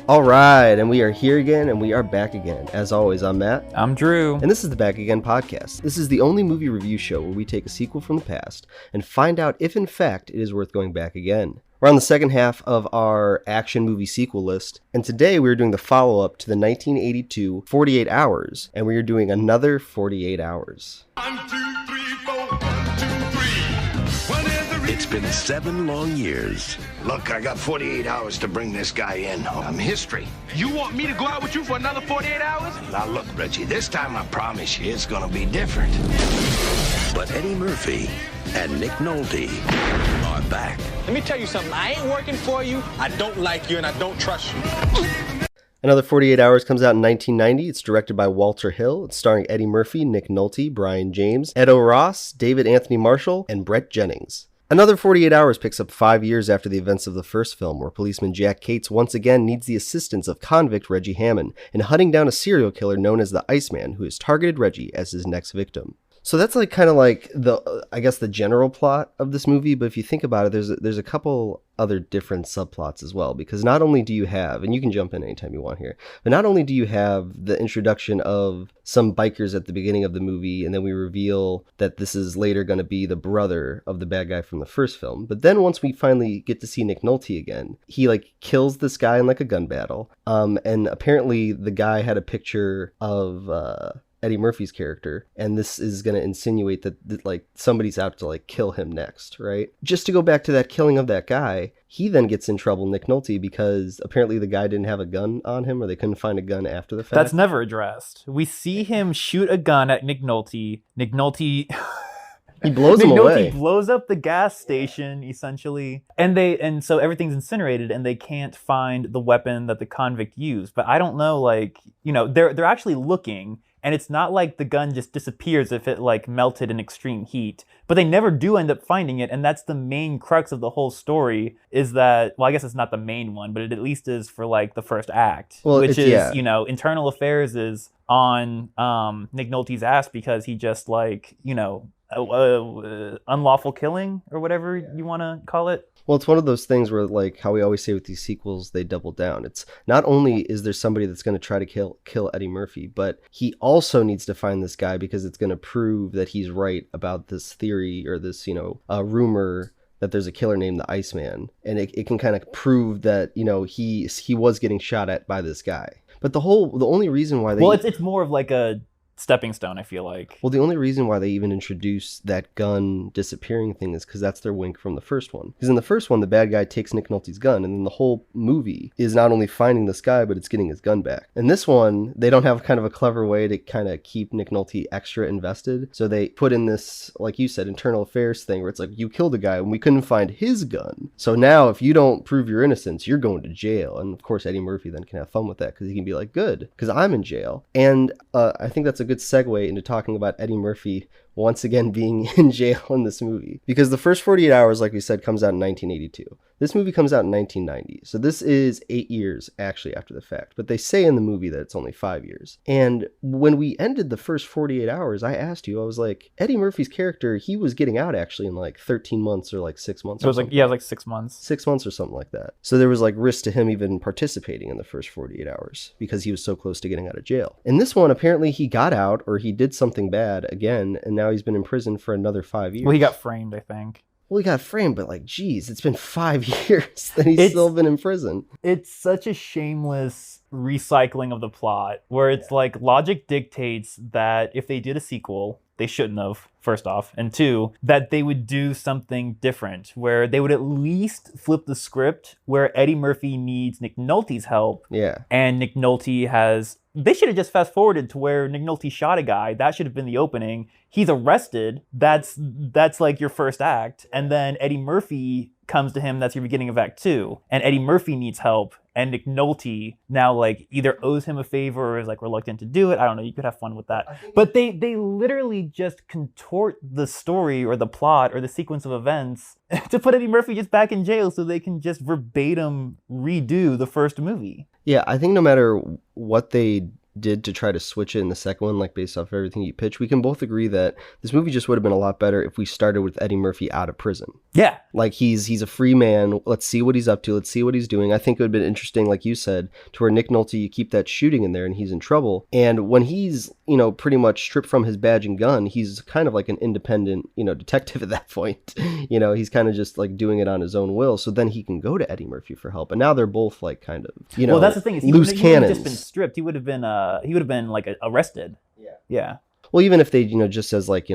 All right, and we are here again, and we are back again. As always, I'm Matt. I'm Drew. And this is the Back Again podcast. This is the only movie review show where we take a sequel from the past and find out if, in fact, it is worth going back again. We're on the second half of our action movie sequel list, and today we're doing the follow-up to the 1982 48 Hours, and we are doing another 48 Hours. 1, 2, 3, 4, 1, 2, 3. It's been 7 long years. Look, I got 48 hours to bring this guy in. I'm history. You want me to go out with you for another 48 hours? Now look, Reggie, this time I promise you it's gonna be different. But Eddie Murphy and Nick Nolte are back. Let me tell you something. I ain't working for you. I don't like you, and I don't trust you. Another 48 Hours comes out in 1990. It's directed by Walter Hill. It's starring Eddie Murphy, Nick Nolte, Brian James, Edo Ross, David Anthony Marshall, and Brett Jennings. Another 48 Hours picks up 5 years after the events of the first film, where policeman Jack Cates once again needs the assistance of convict Reggie Hammond in hunting down a serial killer known as the Iceman, who has targeted Reggie as his next victim. So that's kind of the general plot of this movie, but if you think about it, there's a couple other different subplots as well, because not only do you have, and you can jump in anytime you want here, but not only do you have the introduction of some bikers at the beginning of the movie, and then we reveal that this is later going to be the brother of the bad guy from the first film, but then once we finally get to see Nick Nolte again, he kills this guy in a gun battle, and apparently the guy had a picture of Eddie Murphy's character, and this is going to insinuate that somebody's out to kill him next, right? Just to go back to that killing of that guy, he then gets in trouble, Nick Nolte, because apparently the guy didn't have a gun on him, or they couldn't find a gun after the fact. That's never addressed. We see him shoot a gun at Nick Nolte. Nick Nolte... He blows him away. He blows up the gas station, essentially. And so everything's incinerated, and they can't find the weapon that the convict used. But I don't know, they're actually looking, and it's not like the gun just disappears if it melted in extreme heat. But they never do end up finding it, and that's the main crux of the whole story, is that, well, I guess it's not the main one, but it at least is for the first act. Well, which is, Internal Affairs is on Nick Nolte's ass because he just unlawful killing or whatever you want to call it. Well, it's one of those things where, how we always say with these sequels, they double down. It's not only is there somebody that's going to try to kill Eddie Murphy, but he also needs to find this guy because it's going to prove that he's right about this theory or this, rumor that there's a killer named the Iceman. And it can kind of prove that, he was getting shot at by this guy. But the only reason why they... Well, it's more of a stepping stone, I feel like. Well, the only reason why they even introduced that gun disappearing thing is because that's their wink from the first one. Because in the first one, the bad guy takes Nick Nolte's gun, and then the whole movie is not only finding this guy, but it's getting his gun back. In this one, they don't have kind of a clever way to kind of keep Nick Nolte extra invested. So they put in this, like you said, internal affairs thing where it's you killed a guy and we couldn't find his gun. So now if you don't prove your innocence, you're going to jail. And of course, Eddie Murphy then can have fun with that because he can be good, because I'm in jail. And I think that's a good segue into talking about Eddie Murphy once again being in jail in this movie, because the first 48 Hours, like we said, comes out in 1982. This movie comes out in 1990, so this is 8 years actually after the fact, but they say in the movie that it's only 5 years. And when we ended the first 48 Hours, I asked you, I was Eddie Murphy's character, he was getting out actually in 13 months or 6 months. It was 6 months. 6 months or something like that. So there was risk to him even participating in the first 48 Hours because he was so close to getting out of jail. In this one, apparently he got out, or he did something bad again, and now he's been in prison for another 5 years. Well, he got framed, I think. Well, he got framed, but geez, it's been 5 years and he's still been in prison. It's such a shameless recycling of the plot, where it's logic dictates that if they did a sequel, they shouldn't have, first off, and two, that they would do something different, where they would at least flip the script where Eddie Murphy needs Nick Nolte's help. Yeah. And Nick Nolte has... They should have just fast forwarded to where Nick Nolte shot a guy. That should have been the opening. He's arrested. That's your first act. And then Eddie Murphy comes to him. That's your beginning of Act 2. And Eddie Murphy needs help. And Nick Nolte now either owes him a favor or is reluctant to do it. I don't know. You could have fun with that. But they literally just contort the story or the plot or the sequence of events to put Eddie Murphy just back in jail so they can just verbatim redo the first movie. Yeah, I think no matter what they did to try to switch it in the second one, like based off everything you pitched, we can both agree that this movie just would have been a lot better if we started with Eddie Murphy out of prison. Yeah. Like he's a free man. Let's see what he's up to. Let's see what he's doing. I think it would have been interesting, like you said, to where Nick Nolte, you keep that shooting in there and he's in trouble. And when he's, pretty much stripped from his badge and gun, he's kind of like an independent, detective at that point. He's kind of just like doing it on his own will. So then he can go to Eddie Murphy for help. And now they're both like kind of, well, that's the thing. Is loose he cannons. Would have just been stripped. He would have been like arrested. Yeah. Well, even if they, just as like,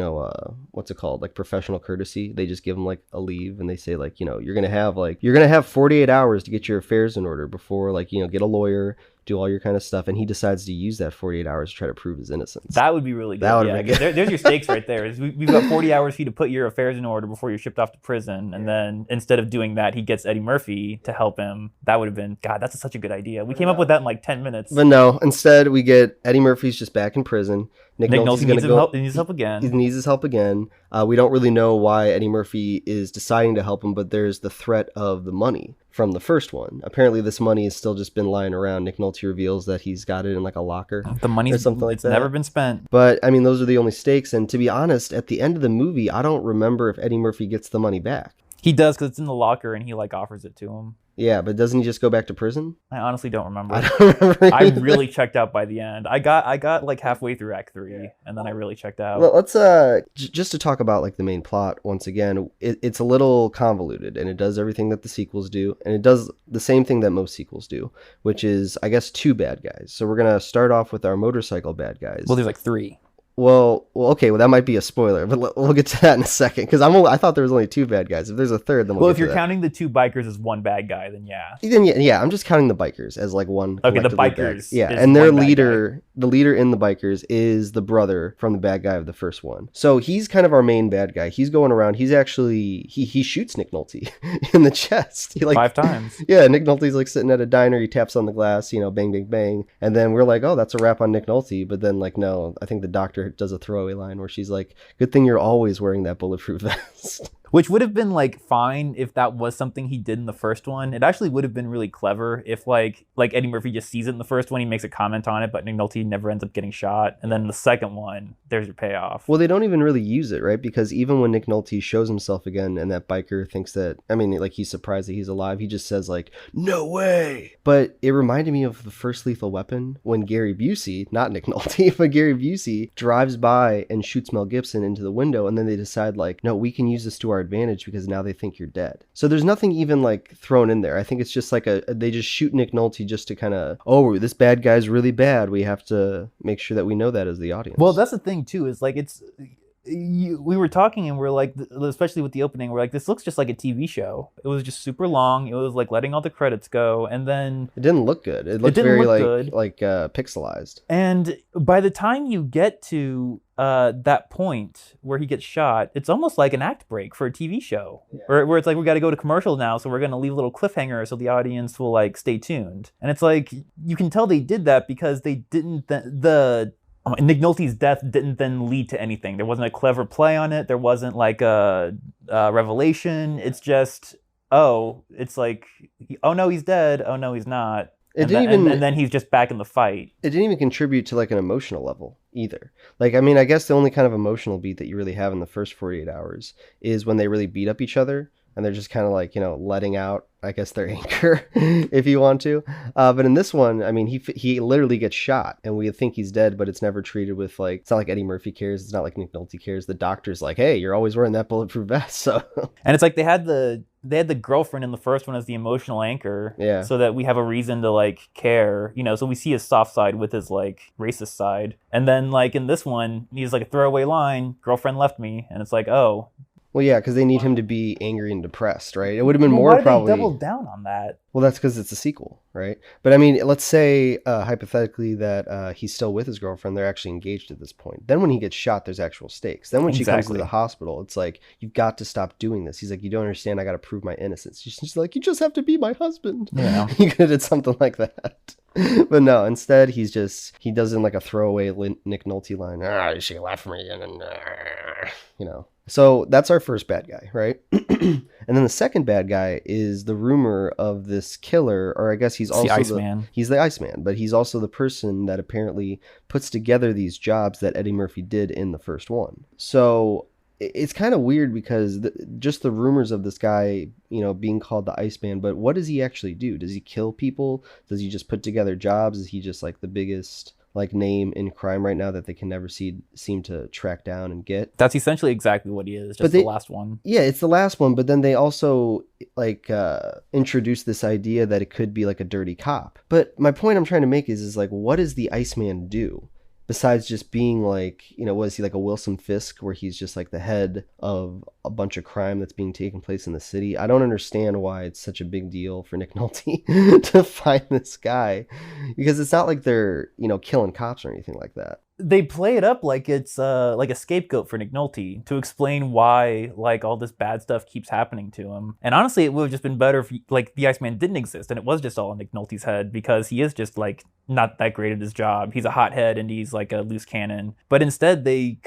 what's it called? Like professional courtesy, they just give them like a leave and they say like, you're going to have 48 hours to get your affairs in order before like, get a lawyer, do all your kind of stuff. And he decides to use that 48 hours to try to prove his innocence. That would be really good. That would be good. There's your stakes right there. We've got 40 hours for you to put your affairs in order before you're shipped off to prison. And then instead of doing that, he gets Eddie Murphy to help him. That would have been, God, that's such a good idea. We came up with that in like 10 minutes. But no, instead we get Eddie Murphy's just back in prison. Nick Nolte's needs help again. He needs his help again. We don't really know why Eddie Murphy is deciding to help him, but there's the threat of the money from the first one. Apparently this money has still just been lying around. Nick Nolte reveals that he's got it in like a locker. The money's or something like that. Never been spent. But I mean, those are the only stakes. And to be honest, at the end of the movie, I don't remember if Eddie Murphy gets the money back. He does, because it's in the locker and he like offers it to him. Yeah, but doesn't he just go back to prison? I honestly don't remember. I don't remember. I really checked out by the end. I got like halfway through Act 3, and then I really checked out. Well, let's just to talk about like the main plot once again. It's a little convoluted, and it does everything that the sequels do, and it does the same thing that most sequels do, which is, I guess, 2 bad guys. So we're gonna start off with our motorcycle bad guys. Well, there's like 3. Well, okay. Well, that might be a spoiler, but we'll get to that in a second. Because I thought there was only 2 bad guys. If there's a third, then well, get if you're to that. counting the 2 bikers as one bad guy, then yeah. Then yeah, I'm just counting the bikers as like one. Okay, the collectively bikers. Yeah, is and their one bad leader, the leader in the bikers, is the brother from the bad guy of the first one. So he's kind of our main bad guy. He's going around. He's actually he shoots Nick Nolte in the chest. He, like, 5 times. Yeah, Nick Nolte's like sitting at a diner. He taps on the glass, bang, bang, bang, and then we're like, oh, that's a wrap on Nick Nolte. But then like, no, I think the doctor does a throwaway line where she's like, good thing you're always wearing that bulletproof vest. Which would have been like fine if that was something he did in the first one. It actually would have been really clever if like Eddie Murphy just sees it in the first one, he makes a comment on it, but Nick Nolte never ends up getting shot. And then in the second one, there's your payoff. Well, they don't even really use it, right? Because even when Nick Nolte shows himself again and that biker thinks that, like he's surprised that he's alive, he just says like, no way. But it reminded me of the first Lethal Weapon when Gary Busey, not Nick Nolte, but Gary Busey drives by and shoots Mel Gibson into the window. And then they decide like, no, we can use this to our advantage because now they think you're dead. So there's nothing even like thrown in there. I think it's just like they just shoot Nick Nolte just to kind of, oh, this bad guy's really bad. We have to make sure that we know that as the audience. Well, that's the thing too, is like we were talking and we're like, especially with the opening, we're like, this looks just like a TV show. It was just super long. It was like letting all the credits go, and then it didn't look good. It looked very pixelized. And by the time you get to that point where he gets shot, it's almost like an act break for a TV show, where it's like, we got to go to commercial now, so we're going to leave a little cliffhanger so the audience will like stay tuned. And it's like, you can tell they did that because they didn't Nick Nolte's death didn't then lead to anything. There wasn't a clever play on it. There wasn't like a revelation. It's just, it's like, oh no, he's dead. Oh no, he's not. And then he's just back in the fight. It didn't even contribute to like an emotional level either. Like, I guess the only kind of emotional beat that you really have in the first 48 hours is when they really beat up each other. And they're just kind of like, letting out, I guess, their anger, if you want to. But in this one, he literally gets shot, and we think he's dead, but it's never treated with like, it's not like Eddie Murphy cares. It's not like Nick Nolte cares. The doctor's like, hey, you're always wearing that bulletproof vest. So, and it's like they had the girlfriend in the first one as the emotional anchor, so that we have a reason to like care, So we see his soft side with his like racist side, and then like in this one, he's like a throwaway line, "Girlfriend left me," and it's like, oh. Well, yeah, because they need him to be angry and depressed, right? It would have been more why did probably. They double down on that? Well, that's because it's a sequel, right? But let's say hypothetically that he's still with his girlfriend. They're actually engaged at this point. Then when he gets shot, there's actual stakes. Then when she comes to the hospital, it's like, you've got to stop doing this. He's like, you don't understand. I got to prove my innocence. She's like, you just have to be my husband. Yeah. He could have did something like that. But no, instead he does in like a throwaway Nick Nolte line. She left me, and then So that's our first bad guy, right? And then the second bad guy is the rumor of this killer, or I guess he's also the Iceman. He's the Iceman, but he's also the person that apparently puts together these jobs that Eddie Murphy did in the first one. So it's kind of weird because just the rumors of this guy, being called the Iceman, but what does he actually do? Does he kill people? Does he just put together jobs? Is he just like the biggest name in crime right now that they can never seem to track down and get? That's essentially exactly what he is, just the last one. Yeah, it's the last one, but then they also introduce this idea that it could be like a dirty cop. But my point I'm trying to make is what does the Iceman do? Besides just being was he like a Wilson Fisk where he's just like the head of a bunch of crime that's being taken place in the city? I don't understand why it's such a big deal for Nick Nolte to find this guy, because it's not like they're, killing cops or anything like that. They play it up like it's like a scapegoat for Nick Nolte to explain why all this bad stuff keeps happening to him. And honestly, it would have just been better if the Iceman didn't exist and it was just all in Nick Nolte's head, because he is just not that great at his job. He's a hothead and he's like a loose cannon. But instead, they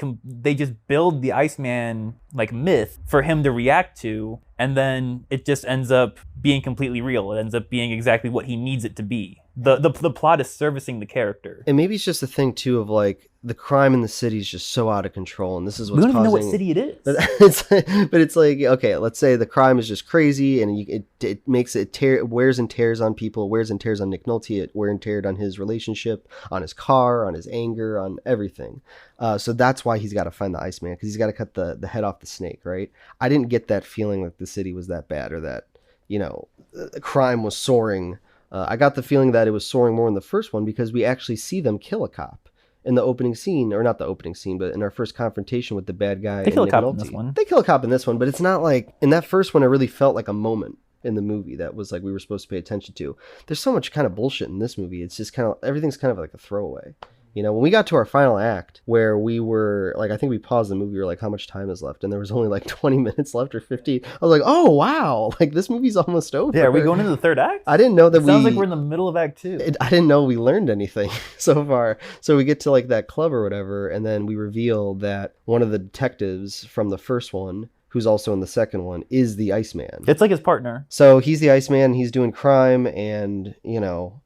just build the Iceman myth for him to react to, and then it just ends up being completely real. It ends up being exactly what he needs it to be. The plot is servicing the character. And maybe it's just a thing too of the crime in the city is just so out of control, and this is what's we don't causing... even know what city it is. But it's okay, let's say the crime is just crazy, and it makes it wears and tears on people, wears and tears on Nick Nolte, it wears and tears on his relationship, on his car, on his anger, on everything. So that's why he's got to find the Iceman, because he's got to cut the head off the snake, right? I didn't get that feeling like the city was that bad, or that crime was soaring. I got the feeling that it was soaring more in the first one, because we actually see them kill a cop in the opening scene, or not the opening scene, but in our first confrontation with the bad guy. They kill a cop in this one. They kill a cop in this one, but it's not in that first one, it really felt like a moment in the movie that was we were supposed to pay attention to. There's so much kind of bullshit in this movie. It's just everything's kind of like a throwaway. When we got to our final act, where we were I think we paused the movie, we were how much time is left? And there was only 20 minutes left, or 15. I was oh wow, this movie's almost over. Yeah, are we going into the third act? I didn't know that sounds like we're in the middle of act 2. I didn't know we learned anything so far. So we get to that club or whatever, and then we reveal that one of the detectives from the first one, who's also in the second one, is the Iceman. It's like his partner. So he's the Iceman, he's doing crime, and,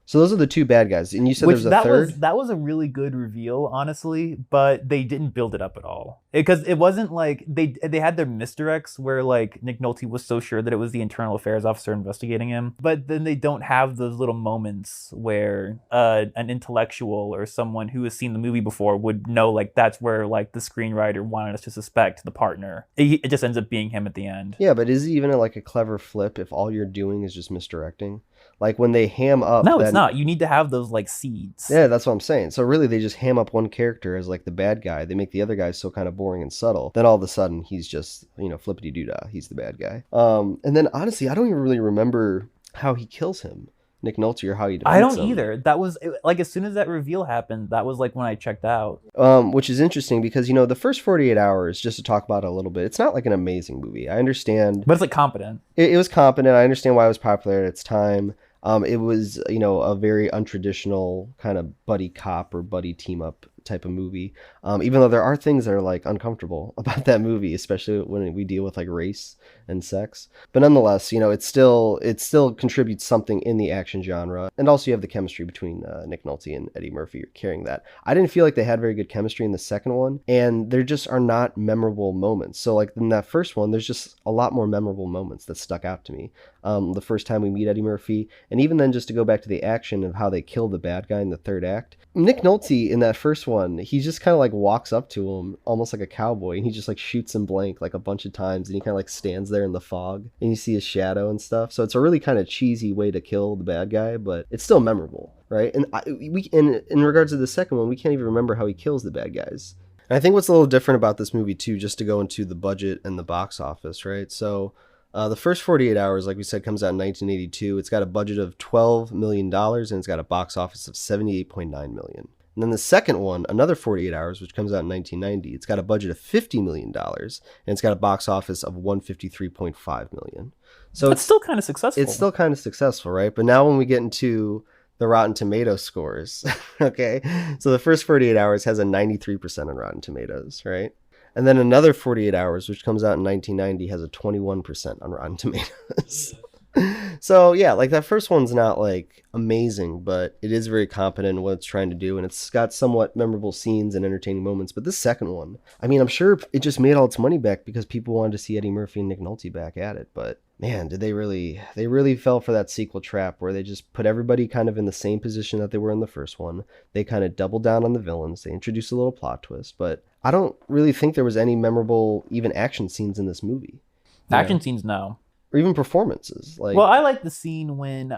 So those are the two bad guys. And you said there's a third? That was a really good reveal, honestly, but they didn't build it up at all. Because it wasn't they had their misdirects where Nick Nolte was so sure that it was the internal affairs officer investigating him, but then they don't have those little moments where an intellectual or someone who has seen the movie before would know that's where the screenwriter wanted us to suspect the partner. It just ends up being him at the end. Yeah, but is it even a clever flip if all you're doing is just misdirecting? When they ham up... No, it's not. You need to have those seeds. Yeah, that's what I'm saying. So really they just ham up one character as the bad guy. They make the other guy so kind of boring and subtle. Then all of a sudden he's just, flippity-doo-dah. He's the bad guy. And then honestly, I don't even really remember how he kills him. Nick Nolte, or how he defeats him. I don't either. That was as soon as that reveal happened, that was when I checked out. Which is interesting because the first 48 hours, just to talk about it a little bit, it's not an amazing movie. I understand, but it's competent. It was competent. I understand why it was popular at its time. It was a very untraditional kind of buddy cop or buddy team up type of movie, even though there are things that are uncomfortable about that movie, especially when we deal with race and sex. But nonetheless, it still contributes something in the action genre. And also you have the chemistry between Nick Nolte and Eddie Murphy carrying that. I didn't feel like they had very good chemistry in the second one, and there just are not memorable moments. So in that first one, there's just a lot more memorable moments that stuck out to me. The first time we meet Eddie Murphy, and even then just to go back to the action of how they kill the bad guy in the third act. Nick Nolte in that first one, he just kind of walks up to him almost like a cowboy, and he just shoots him blank a bunch of times, and he kind of stands there in the fog, and you see his shadow and stuff. So it's a really kind of cheesy way to kill the bad guy, but it's still memorable, right? And in regards to the second one, we can't even remember how he kills the bad guys. And I think what's a little different about this movie too, just to go into the budget and the box office, right? So the first 48 hours, like we said, comes out in 1982. It's got a budget of $12 million, and it's got a box office of $78.9 million. And then the second one, another 48 hours, which comes out in 1990, it's got a budget of $50 million, and it's got a box office of $153.5 million. So it's still kind of successful. It's still kind of successful, right? But now when we get into the Rotten Tomato scores. Okay, so the first 48 Hours has a 93% on Rotten Tomatoes, right? And then another 48 Hours, which comes out in 1990, has a 21% on Rotten Tomatoes. So yeah, like that first one's not like amazing, but it is very competent in what it's trying to do, and it's got somewhat memorable scenes and entertaining moments. But this second one, I mean, I'm sure it just made all its money back because people wanted to see Eddie Murphy and Nick Nolte back at it. But man, did they really fell for that sequel trap where they just put everybody kind of in the same position that they were in the first one. They kind of doubled down on the villains. They introduced a little plot twist, but I don't really think there was any memorable even action scenes in this movie. Action scenes, no. Or even performances. Like, well, I like the scene when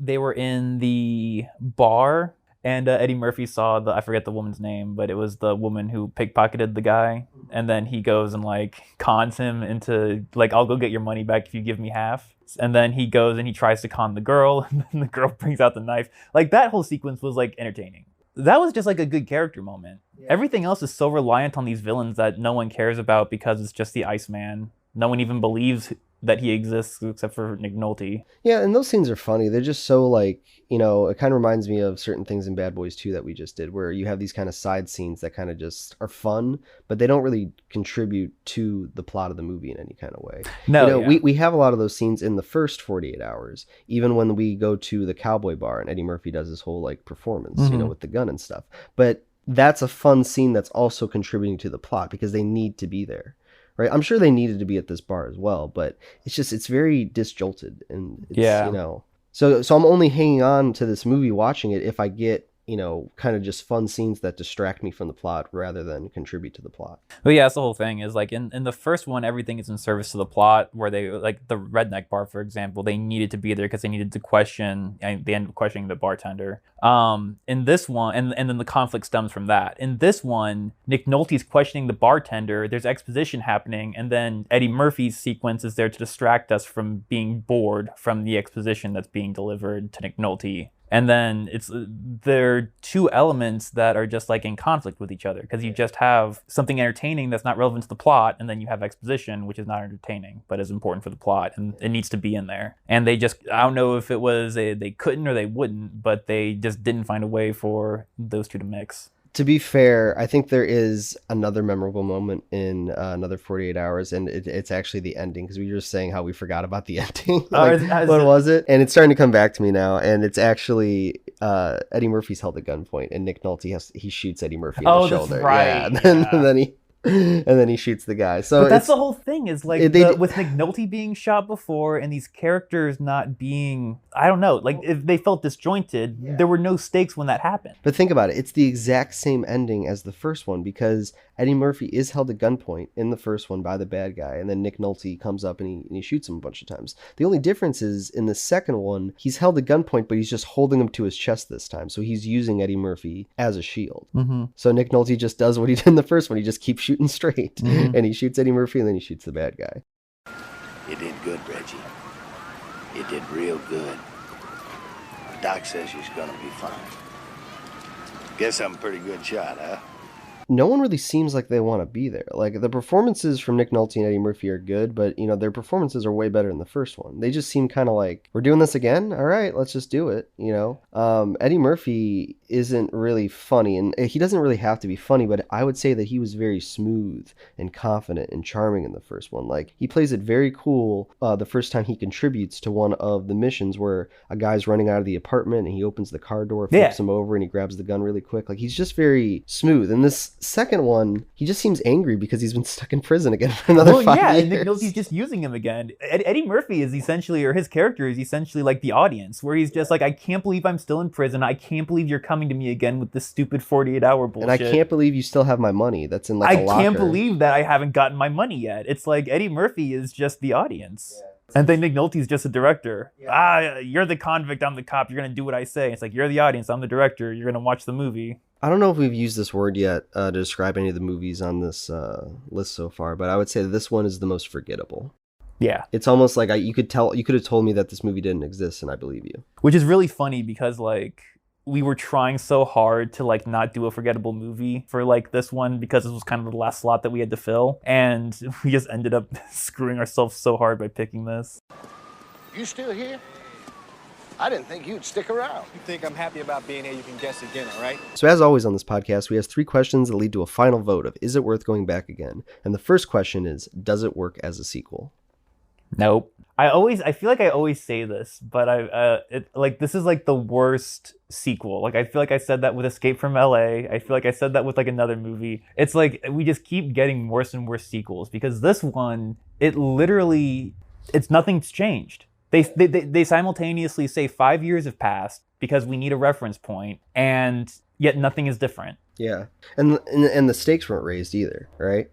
they were in the bar and Eddie Murphy saw I forget the woman's name, but it was the woman who pickpocketed the guy, and then he goes and like cons him into like, I'll go get your money back if you give me half. And then he goes and he tries to con the girl, and then the girl brings out the knife. Like that whole sequence was like entertaining. That was just like a good character moment. Yeah. Everything else is so reliant on these villains that no one cares about because it's just the Iceman. No one even believes that he exists except for Nick Nolte. Yeah, and those scenes are funny. They're just so like, you know, it kind of reminds me of certain things in Bad Boys 2 that we just did, where you have these kind of side scenes that kind of just are fun, but they don't really contribute to the plot of the movie in any kind of way. No, you know, we have a lot of those scenes in the first 48 Hours, even when we go to the cowboy bar and Eddie Murphy does his whole like performance, you know, with the gun and stuff. But that's a fun scene that's also contributing to the plot because they need to be there. Right, I'm sure they needed to be at this bar as well, but it's very disjolted, and it's, you know, so I'm only hanging on to this movie watching it if I get, you know, kind of just fun scenes that distract me from the plot rather than contribute to the plot. But yeah, that's the whole thing is like in the first one, everything is in service to the plot, where they like the redneck bar, for example, they needed to be there because they needed to question, and they ended up questioning the bartender. In this one, and then the conflict stems from that. In this one, Nick Nolte's questioning the bartender, there's exposition happening, and then Eddie Murphy's sequence is there to distract us from being bored from the exposition that's being delivered to Nick Nolte. And then there are two elements that are just like in conflict with each other, because you just have something entertaining that's not relevant to the plot, and then you have exposition, which is not entertaining, but is important for the plot, and it needs to be in there. And they just, I don't know if it was they couldn't or they wouldn't, but they just didn't find a way for those two to mix. To be fair, I think there is another memorable moment in another 48 Hours, and it's actually the ending, because we were just saying how we forgot about the ending. Like, what was it? And it's starting to come back to me now, and it's actually Eddie Murphy's held at gunpoint, and Nick Nolte he shoots Eddie Murphy in the shoulder. That's right. Yeah, and then he shoots the guy. So but that's the whole thing is like with Nick Nolte being shot before and these characters not being, I don't know, like if they felt disjointed, there were no stakes when that happened. But think about it. It's the exact same ending as the first one, because Eddie Murphy is held at gunpoint in the first one by the bad guy, and then Nick Nolte comes up and he shoots him a bunch of times. The only difference is in the second one, he's held at gunpoint, but he's just holding him to his chest this time. So he's using Eddie Murphy as a shield. Mm-hmm. So Nick Nolte just does what he did in the first one. He just keeps shooting straight, and he shoots Eddie Murphy, and then he shoots the bad guy. You did good, Reggie. You did real good. Doc says she's gonna be fine. Guess I'm a pretty good shot, huh? No one really seems like they want to be there. Like, the performances from Nick Nolte and Eddie Murphy are good, but, you know, their performances are way better in the first one. They just seem kind of like, we're doing this again? All right, let's just do it, you know? Eddie Murphy isn't really funny, and he doesn't really have to be funny, but I would say that he was very smooth and confident and charming in the first one. Like, he plays it very cool the first time he contributes to one of the missions where a guy's running out of the apartment, and he opens the car door, flips him over, and he grabs the gun really quick. Like, he's just very smooth. And this second one, he just seems angry because he's been stuck in prison again for another 5 years. And Nick Nolte's just using him again. Eddie Murphy is essentially, or his character is essentially like the audience, where he's just like, I can't believe I'm still in prison. I can't believe you're coming to me again with this stupid 48-hour bullshit. And I can't believe you still have my money that's in like a locker. I can't believe that I haven't gotten my money yet. It's like Eddie Murphy is just the audience. And then Nick Nolte's just a director. You're the convict, I'm the cop, you're going to do what I say. It's like, you're the audience, I'm the director, you're going to watch the movie. I don't know if we've used this word yet to describe any of the movies on this list so far, but I would say that this one is the most forgettable. Yeah. It's almost like you could have told me that this movie didn't exist, and I believe you. Which is really funny because, like, we were trying so hard to, like, not do a forgettable movie for, like, this one because this was kind of the last slot that we had to fill. And we just ended up screwing ourselves so hard by picking this. You still here? I didn't think you'd stick around. You think I'm happy about being here, you can guess again, all right? So as always on this podcast, we ask 3 questions that lead to a final vote of is it worth going back again? And the first question is, does it work as a sequel? Nope. I feel like I always say this, but this is like the worst sequel. Like I feel like I said that with Escape from LA. I feel like I said that with like another movie. It's like we just keep getting worse and worse sequels because this one, it's nothing's changed. They simultaneously say 5 years have passed because we need a reference point, and yet nothing is different. Yeah. And the stakes weren't raised either, right?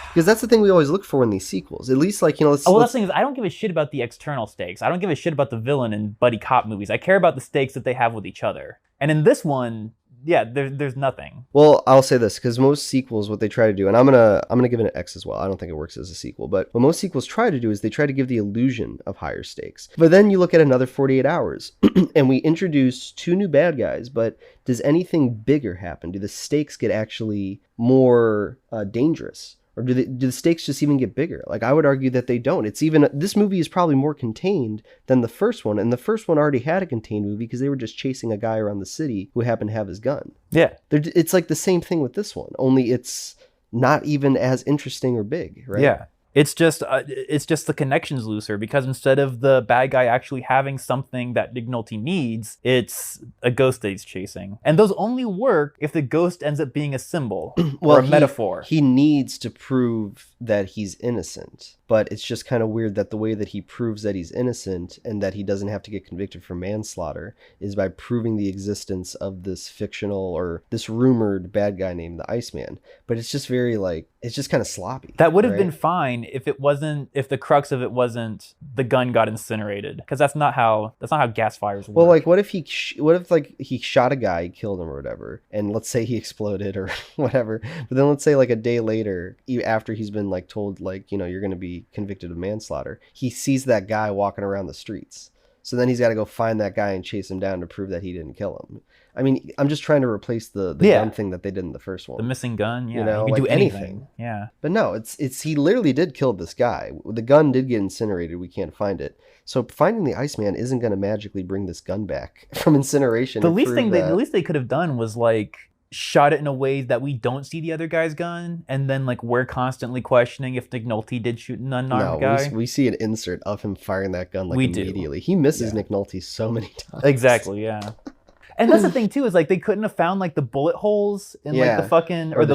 Because that's the thing we always look for in these sequels. At least, like, that's the thing is, I don't give a shit about the external stakes. I don't give a shit about the villain in buddy cop movies. I care about the stakes that they have with each other. And in this one, yeah, there's nothing. Well, I'll say this, because most sequels, what they try to do, and I'm gonna give it an X as well. I don't think it works as a sequel, but what most sequels try to do is they try to give the illusion of higher stakes. But then you look at another 48 Hours, and we introduce 2 new bad guys, but does anything bigger happen? Do the stakes get actually more dangerous? Or do the stakes just even get bigger? Like, I would argue that they don't. This movie is probably more contained than the first one. And the first one already had a contained movie because they were just chasing a guy around the city who happened to have his gun. Yeah. It's like the same thing with this one, only it's not even as interesting or big, right? Yeah. It's just the connection's looser because instead of the bad guy actually having something that Nick Nolte needs, it's a ghost that he's chasing. And those only work if the ghost ends up being a symbol or a metaphor. He needs to prove that he's innocent. But it's just kind of weird that the way that he proves that he's innocent and that he doesn't have to get convicted for manslaughter is by proving the existence of this fictional or this rumored bad guy named the Iceman. But it's just very it's just kind of sloppy. That would have been fine if the crux of it wasn't the gun got incinerated, because that's not how gas fires work. Well, like what if he shot a guy, killed him or whatever, and let's say he exploded or whatever. But then let's say like a day later, after he's been like told you're going to be convicted of manslaughter, he sees that guy walking around the streets. So then he's got to go find that guy and chase him down to prove that he didn't kill him. I mean, I'm just trying to replace the gun thing that they did in the first one. The missing gun, yeah. You can like do anything. Yeah. But no, it's he literally did kill this guy. The gun did get incinerated. We can't find it. So finding the Iceman isn't going to magically bring this gun back from incineration. The least they could have done was shot it in a way that we don't see the other guy's gun, and then we're constantly questioning if Nick Nolte did shoot an unarmed guy. We see an insert of him firing that gun immediately. He misses Nick Nolte so many times. Exactly, yeah. And that's the thing too, is they couldn't have found the bullet holes in the fucking or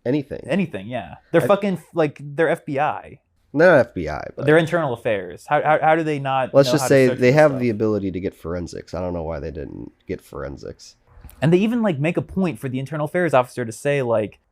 anything. Yeah, they're they're FBI. They're not FBI, but they're internal affairs. How do they not? Let's just say they have the ability to get forensics. I don't know why they didn't get forensics. And they even make a point for the internal affairs officer to say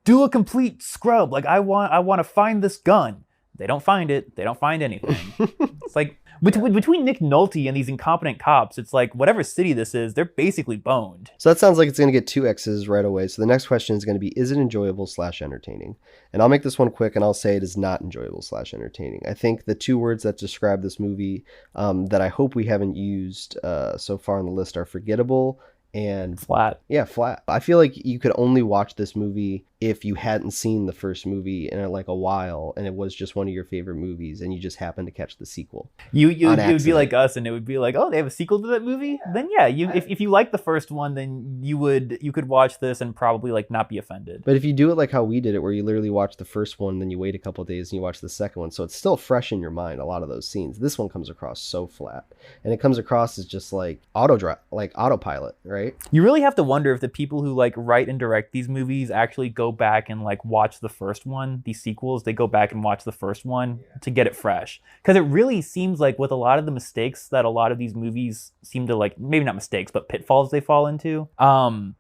do a complete scrub. I want to find this gun. They don't find it. They don't find anything. It's between Nick Nolte and these incompetent cops, it's whatever city this is, they're basically boned. So that sounds like it's going to get 2 X's right away. So the next question is going to be, is it enjoyable / entertaining? And I'll make this one quick and I'll say it is not enjoyable / entertaining. I think the 2 words that describe this movie that I hope we haven't used so far on the list are forgettable and flat. Yeah, flat. I feel like you could only watch this movie if you hadn't seen the first movie in a while, and it was just one of your favorite movies, and you just happened to catch the sequel. You would be like us, and it would be oh, they have a sequel to that movie. Then yeah, if you like the first one, then you could watch this and probably not be offended. But if you do it like how we did it, where you literally watch the first one, then you wait a couple of days and you watch the second one, so it's still fresh in your mind. A lot of those scenes. This one comes across so flat, and it comes across as just autopilot, right? You really have to wonder if the people who write and direct these movies actually go back and watch the first one, these sequels, they go back and watch the first one to get it fresh. Because it really seems with a lot of the mistakes that a lot of these movies seem to maybe not mistakes, but pitfalls they fall into,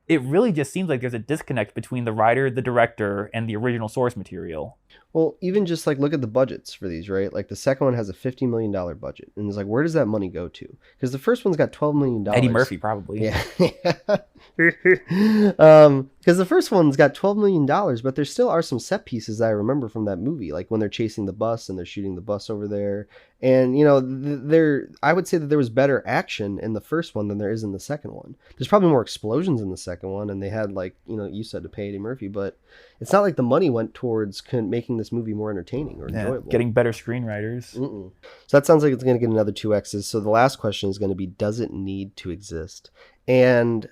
it really just seems there's a disconnect between the writer, the director, and the original source material. Well, even just look at the budgets for these, right? The second one has a $50 million budget. And it's where does that money go to? Because the first one's got $12 million. Eddie Murphy, probably. Yeah. Because the first one's got $12 million, but there still are some set pieces that I remember from that movie. When they're chasing the bus and they're shooting the bus over there. And, you know, I would say that there was better action in the first one than there is in the second one. There's probably more explosions in the second one, and they had, like, you know, you said, to pay Eddie Murphy, but it's not like the money went towards making this movie more entertaining or enjoyable. Getting better screenwriters. So that sounds like it's going to get another 2 X's. So the last question is going to be, does it need to exist? And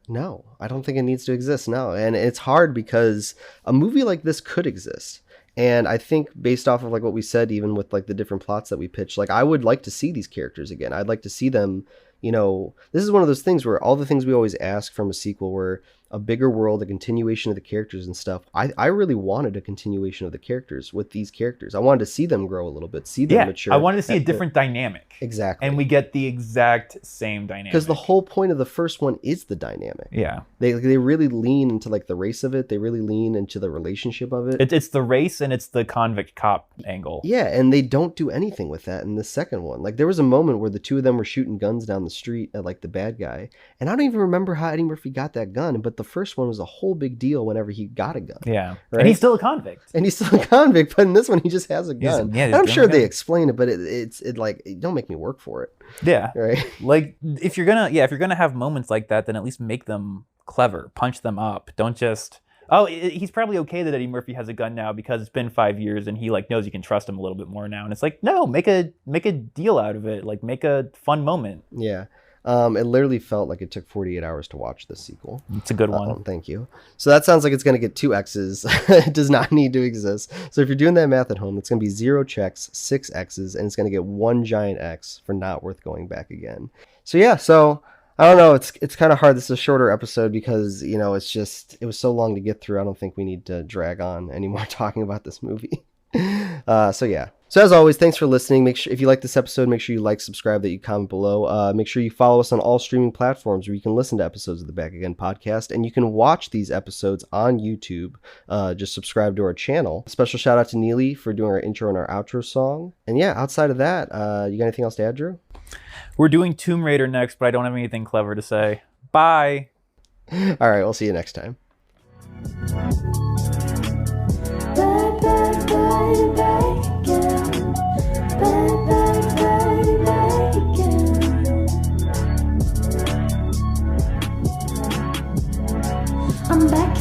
no, I don't think it needs to exist. No. And it's hard because a movie like this could exist. And I think based off of like what we said, even with like the different plots that we pitched, like I would like to see these characters again. I'd like to see them, you know, this is one of those things where all the things we always ask from a sequel were a bigger world, a continuation of the characters and stuff. I really wanted a continuation of the characters with these characters. I wanted to see them grow a little bit, see them mature. I wanted to see a different dynamic. Exactly. And we get the exact same dynamic. Because the whole point of the first one is the dynamic. Yeah. They really lean into like the race of it. They really lean into the relationship of it. It's the race and it's the convict cop angle. Yeah, and they don't do anything with that in the second one. Like there was a moment where the two of them were shooting guns down the street at like the bad guy. And I don't even remember how Eddie Murphy got that gun, but the first one was a whole big deal whenever he got a gun. Yeah. Right? And he's still a convict. And he's still a convict, but in this one he just has a gun. Yeah, and I'm sure they explain it, but it's like, don't make me work for it. Yeah. Right. Like if you're gonna have moments like that, then at least make them clever, punch them up. Don't just he's probably okay that Eddie Murphy has a gun now because it's been 5 years and he like knows you can trust him a little bit more now. And it's like, no, make a deal out of it. Like make a fun moment. Yeah. It literally felt like it took 48 hours to watch this sequel. It's a good one. Thank you. So that sounds like it's going to get 2 X's. It does not need to exist. So if you're doing that math at home, it's going to be 0 checks, 6 X's, and it's going to get 1 giant X for not worth going back again. So yeah, so I don't know. It's kind of hard. This is a shorter episode because, you know, it was so long to get through. I don't think we need to drag on anymore talking about this movie. So yeah. So as always, thanks for listening. Make sure if you like this episode, make sure you like, subscribe, that you comment below. Make sure you follow us on all streaming platforms where you can listen to episodes of the Back Again podcast, and you can watch these episodes on YouTube. Just subscribe to our channel. Special shout out to Neely for doing our intro and our outro song. And yeah, outside of that, you got anything else to add, Drew? We're doing Tomb Raider next, but I don't have anything clever to say. Bye. All right, we'll see you next time. I'm back